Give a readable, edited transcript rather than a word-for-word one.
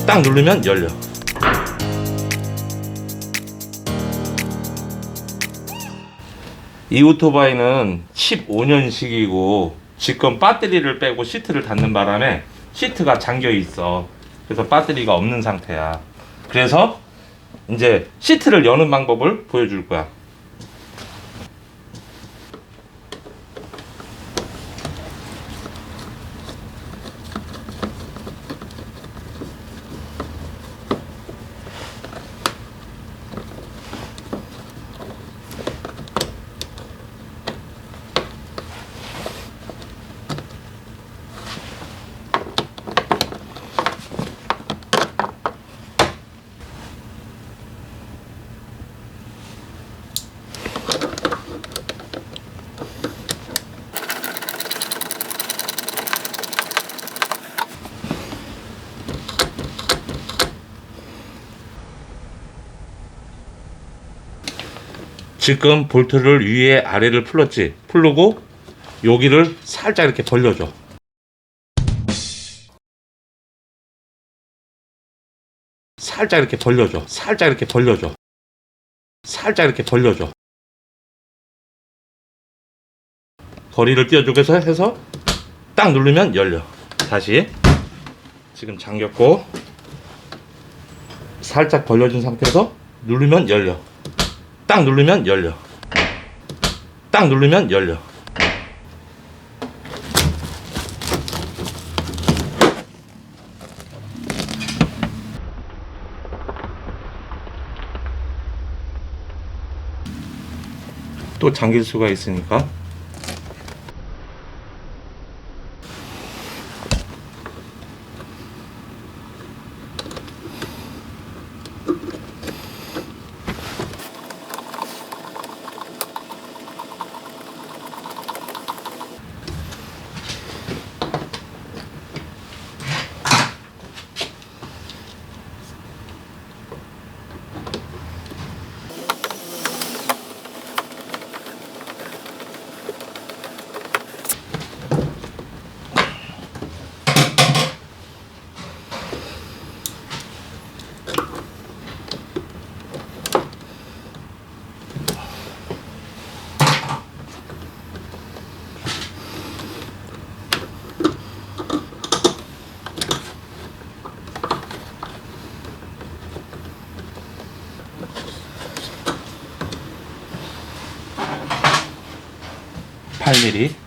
딱 누르면 열려. 이 오토바이는 15년식이고 지금 배터리를 빼고 시트를 닫는 바람에 시트가 잠겨 있어. 그래서 배터리가 없는 상태야. 그래서 이제 시트를 여는 방법을 보여줄 거야. 지금 볼트를 위에 아래를 풀었지. 풀고 여기를 살짝 이렇게 벌려줘. 살짝 이렇게 벌려줘. 살짝 이렇게 벌려줘. 살짝 이렇게 벌려줘. 거리를 띄워주고 해서 딱 누르면 열려. 다시 지금 잠겼고 살짝 벌려준 상태에서 누르면 열려. 딱 누르면 열려. 딱 누르면 열려. 또 잠길 수가 있으니까. (8mm)